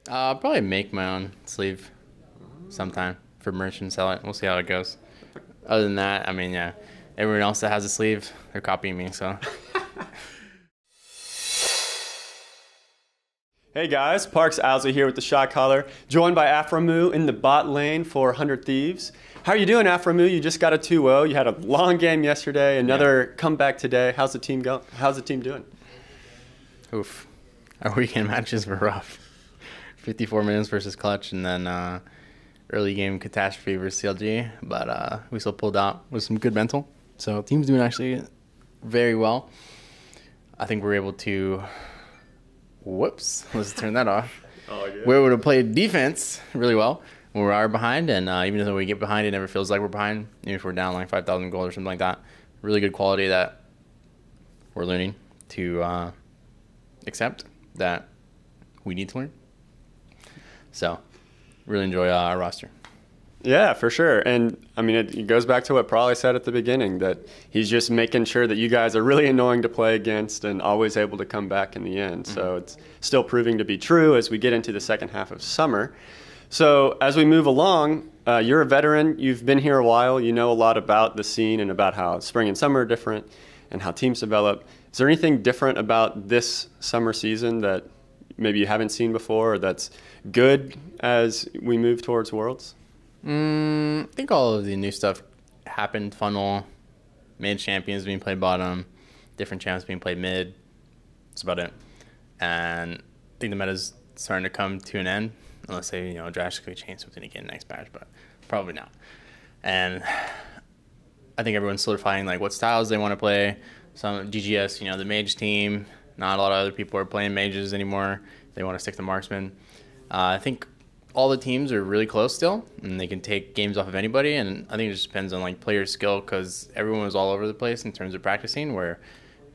I'll probably make my own sleeve sometime for merch and sell it. We'll see how it goes. Other than that, I mean, yeah, everyone else that has a sleeve, they're copying me, so. Hey guys, Parks Owsley here with the Shotcaller, joined by Aphromoo in the bot lane for 100 Thieves. How are you doing, Aphromoo? You just got a 2-0. You had a long game yesterday, another comeback today. How's the team going? How's the team doing? Oof. Our weekend matches were rough. 54 minutes versus Clutch, and then early game catastrophe versus CLG. But we still pulled out with some good mental. So team's doing actually very well. I think we're able to... Whoops. Let's turn that off. We're able to play defense really well when we are behind. And even though we get behind, it never feels like we're behind. Even if we're down like 5,000 goals or something like that. Really good quality that we're learning to accept that we need to learn. So, really enjoy our roster. Yeah, for sure. And, I mean, it goes back to what Prawley said at the beginning, that he's just making sure that you guys are really annoying to play against and always able to come back in the end. Mm-hmm. So it's still proving to be true as we get into the second half of summer. So as we move along, you're a veteran. You've been here a while. You know a lot about the scene and about how spring and summer are different and how teams develop. Is there anything different about this summer season that maybe you haven't seen before or that's good as we move towards Worlds? I think all of the new stuff happened. Funnel, mid champions being played bottom, different champs being played mid. That's about it. And I think the meta's starting to come to an end, unless they drastically change something again next patch, but probably not. And I think everyone's solidifying like what styles they want to play. Some GGS, the mage team. Not a lot of other people are playing mages anymore. They want to stick to marksman. I think all the teams are really close still, and they can take games off of anybody. And I think it just depends on like player skill, because everyone was all over the place in terms of practicing, where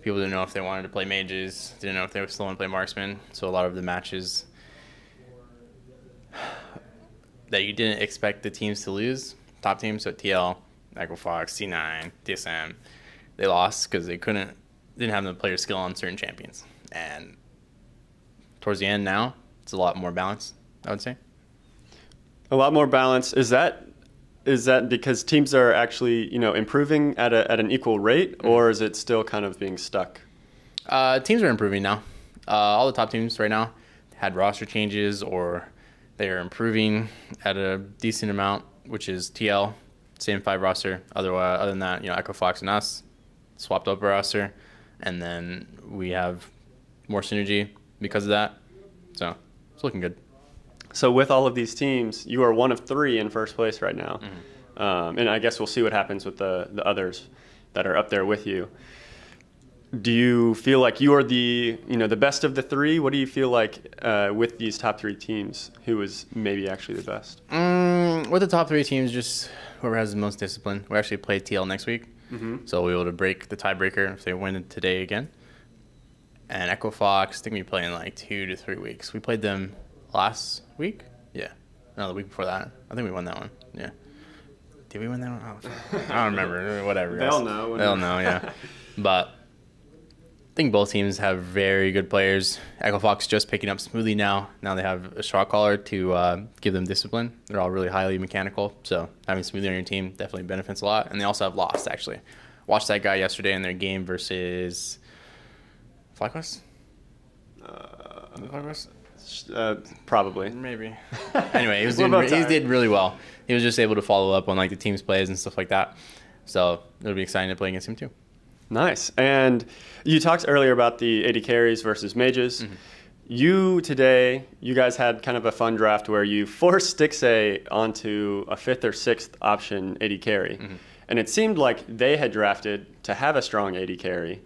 people didn't know if they wanted to play mages, didn't know if they still want to play marksman. So a lot of the matches that you didn't expect the teams to lose, top teams, so TL, Equifox, C9, DSM, they lost because they didn't have the player skill on certain champions. And towards the end now, it's a lot more balanced, I would say. A lot more balance. Is that because teams are actually improving at an equal rate, or is it still kind of being stuck? Teams are improving now. All the top teams right now had roster changes, or they are improving at a decent amount, which is TL, same 5 roster. Other than that, Equifox and us swapped up our roster, and then we have more synergy because of that. So it's looking good. So with all of these teams, you are one of 3 in first place right now. Mm-hmm. And I guess we'll see what happens with the others that are up there with you. Do you feel like you are the best of the 3? What do you feel like with these top 3 teams? Who is maybe actually the best? With the top 3 teams, just whoever has the most discipline. We actually play TL next week. Mm-hmm. So we'll be able to break the tiebreaker if they win today again. And Equifox, I think we play in like 2 to 3 weeks. We played them last week? Yeah. No, the week before that. I think we won that one. Yeah. Did we win that one? Oh, I don't remember. Whatever. They'll know. They'll know, yeah. But I think both teams have very good players. Equifox just picking up Smoothie now. Now they have a Shotcaller to give them discipline. They're all really highly mechanical. So having Smoothie on your team definitely benefits a lot. And they also have Lost, actually. Watched that guy yesterday in their game versus FlyQuest? FlyQuest? Probably. Maybe. Anyway, he did really well. He was just able to follow up on like the team's plays and stuff like that. So it'll be exciting to play against him too. Nice. And you talked earlier about the AD carries versus mages. Mm-hmm. You guys had kind of a fun draft where you forced Stixay onto a 5th or 6th option AD carry. Mm-hmm. And it seemed like they had drafted to have a strong AD carry.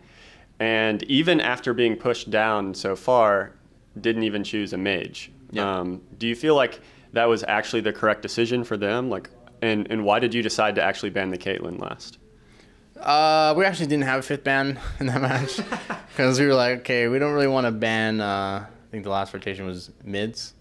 And even after being pushed down so far, didn't even choose a mage. Yep. Do you feel like that was actually the correct decision for them? And why did you decide to actually ban the Caitlyn last? We actually didn't have a 5th ban in that match because we were like, okay, we don't really want to ban. I think the last rotation was mids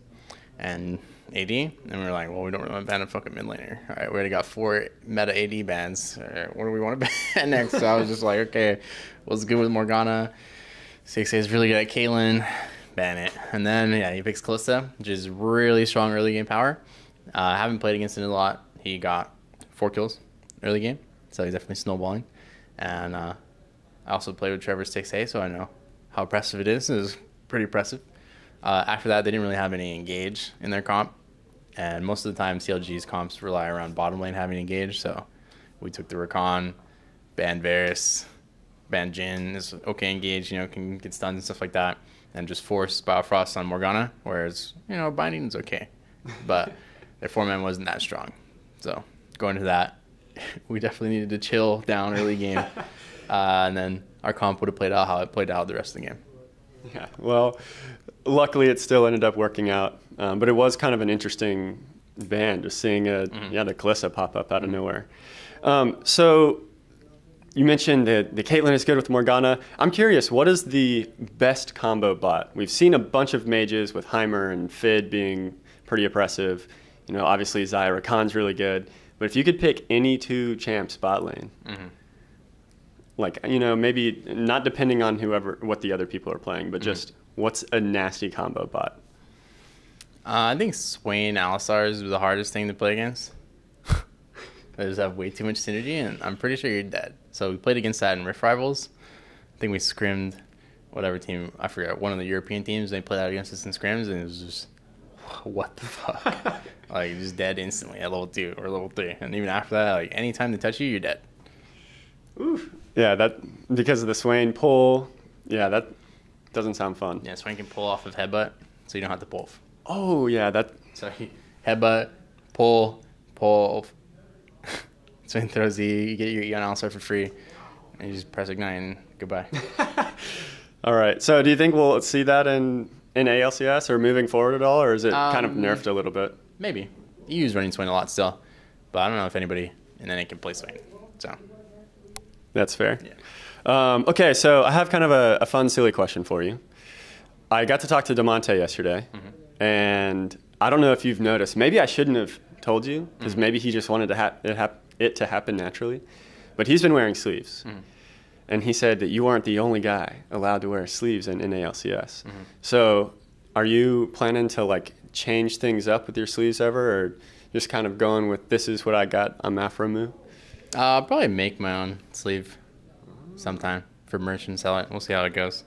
and AD, and we were like, well, we don't really want to ban a fucking mid laner. All right, we already got 4 meta AD bans. What do we want to ban next? So I was just like, okay, what's good with Morgana? 6A is really good at Caitlyn. ban it. And then, yeah, he picks Kalista, which is really strong early game power. I haven't played against him a lot. He got 4 kills early game, so he's definitely snowballing. And I also played with Trevor's 6A, so I know how impressive it is. It was pretty impressive. After that, they didn't really have any engage in their comp. And most of the time, CLG's comps rely around bottom lane having engage. So we took the Rakan, banned Varus, banned Jhin, is okay engage, can get stunned and stuff like that. And just force Biofrost on Morgana, whereas, Binding's okay. But their 4-man wasn't that strong. So going to that, we definitely needed to chill down early game. And then our comp would have played out how it played out the rest of the game. Yeah, well, luckily it still ended up working out. But it was kind of an interesting ban, just seeing the Kalista pop up out of nowhere. So you mentioned that the Caitlyn is good with Morgana. I'm curious, what is the best combo bot? We've seen a bunch of mages with Heimer and Fid being pretty oppressive. Obviously Xayah Rakan's really good. But if you could pick any 2 champs bot lane, maybe not depending on what the other people are playing, but just what's a nasty combo bot? I think Swain Alistar is the hardest thing to play against. They just have way too much synergy, and I'm pretty sure you're dead. So we played against that in Rift Rivals. I think we scrimmed whatever team, I forget, one of the European teams. They played out against us in scrims, and it was just, what the fuck? Just dead instantly at level 2 or level 3. And even after that, anytime they touch you, you're dead. Oof. Yeah, that because of the Swain pull. Yeah, that doesn't sound fun. Yeah, Swain can pull off of headbutt, so you don't have to pull. Oh, yeah, that. So headbutt, pull. Swain throws you get your Eon Alistar for free, and you just press ignite and goodbye. All right. So do you think we'll see that in ALCS or moving forward at all, or is it kind of nerfed a little bit? Maybe. EU's running Swain a lot still, but I don't know if anybody in NA can play Swain. So that's fair. Yeah. Okay, so I have kind of a fun, silly question for you. I got to talk to Damonte yesterday, and I don't know if you've noticed. Maybe I shouldn't have told you, because maybe he just wanted it to happen naturally. But he's been wearing sleeves. And he said that you aren't the only guy allowed to wear sleeves in ALCS. So are you planning to change things up with your sleeves ever, or just kind of going with this is what I got, I'm Aphromoo? I'll probably make my own sleeve sometime for merch and sell it. We'll see how it goes.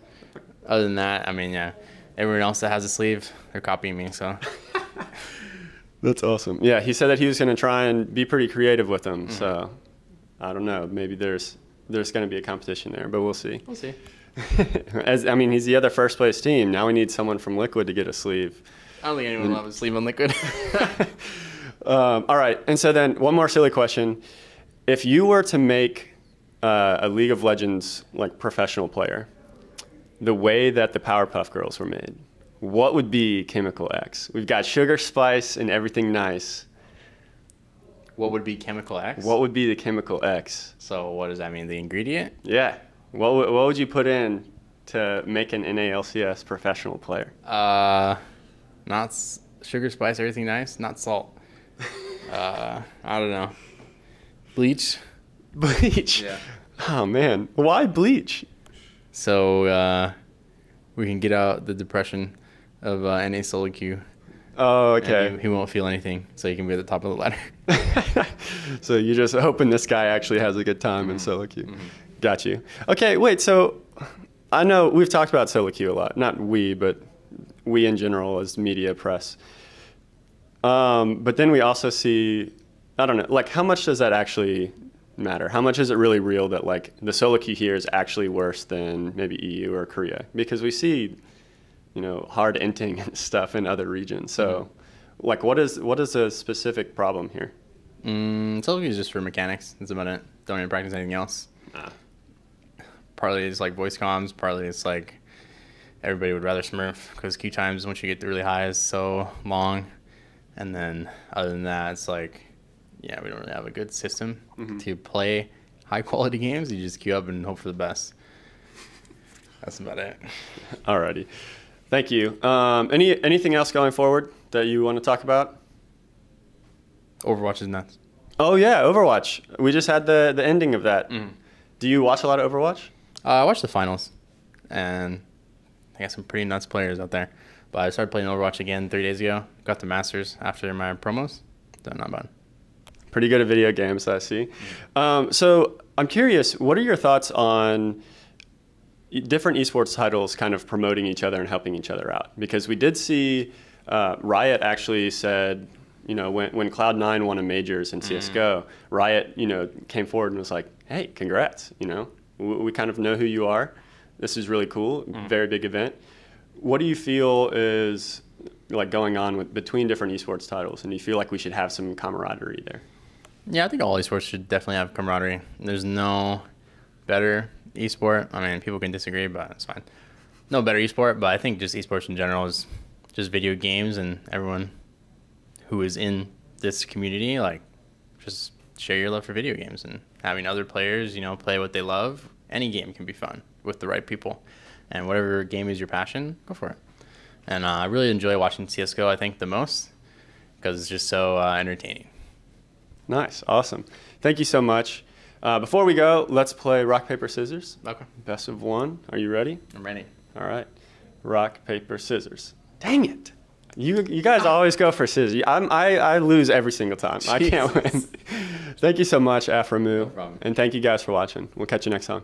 Other than that, everyone else that has a sleeve, they're copying me, so. That's awesome. Yeah, he said that he was going to try and be pretty creative with them, so I don't know. Maybe there's going to be a competition there, but we'll see. We'll see. He's the other first place team. Now we need someone from Liquid to get a sleeve. I don't think anyone will have a sleeve on Liquid. All right, and so then one more silly question. If you were to make a League of Legends professional player, the way that the Powerpuff Girls were made, what would be Chemical X? We've got Sugar Spice and everything nice. What would be Chemical X? What would be the Chemical X? So what does that mean? The ingredient? Yeah. What would you put in to make an NALCS professional player? Not Sugar Spice, everything nice. Not salt. I don't know. Bleach. Bleach? Yeah. Oh, man. Why bleach? So we can get out the depression of NA solo queue. Oh, okay. He won't feel anything, so he can be at the top of the ladder. So you're just hoping this guy actually has a good time in solo queue. Got you. Okay, wait, so I know we've talked about solo queue a lot. Not we, but we in general as media press. But then we also see, I don't know, how much does that actually matter? How much is it really real that the solo queue here is actually worse than maybe EU or Korea? Because we see, hard inting and stuff in other regions. So, what is a specific problem here? Solo queue is just for mechanics. That's about it. Don't even practice anything else. Partly it's voice comms. Partly it's everybody would rather smurf because queue times once you get really high is so long. And then other than that, it's yeah, we don't really have a good system to play high quality games. You just queue up and hope for the best. That's about it. Alrighty. Thank you. Anything else going forward that you want to talk about? Overwatch is nuts. Oh yeah, Overwatch. We just had the ending of that. Do you watch a lot of Overwatch? I watched the finals, and They got some pretty nuts players out there. But I started playing Overwatch again 3 days ago. Got the Masters after my promos. So not bad. Pretty good at video games, I see. So I'm curious, what are your thoughts on different esports titles kind of promoting each other and helping each other out? Because we did see Riot actually said, you know, when Cloud9 won a majors in CSGO, Riot, you know, came forward and was like, hey, congrats, you know, we kind of know who you are. This is really cool, very big event. What do you feel is like going on between different esports titles, and do you feel like we should have some camaraderie there? Yeah, I think all esports should definitely have camaraderie. There's no better esport. I mean, people can disagree, but it's fine. No better esport, but I think just esports in general is just video games, and everyone who is in this community, like, just share your love for video games and having other players, you know, play what they love. Any game can be fun with the right people, and whatever game is your passion, go for it. And I really enjoy watching CSGO, I think, the most, because it's just so entertaining. Nice. Awesome. Thank you so much. Before we go, let's play rock, paper, scissors. Okay. Best of one. Are you ready? I'm ready. All right. Rock, paper, scissors. Dang it. You guys always go for scissors. I lose every single time. Jesus. I can't win. Thank you so much, Aphromoo. No problem. And thank you guys for watching. We'll catch you next time.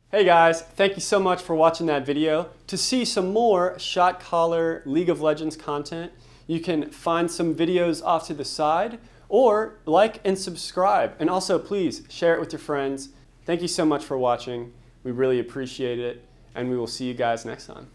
Hey guys, thank you so much for watching that video. To see some more Shotcaller League of Legends content, you can find some videos off to the side, or like and subscribe. And also, please share it with your friends. Thank you so much for watching. We really appreciate it, and we will see you guys next time.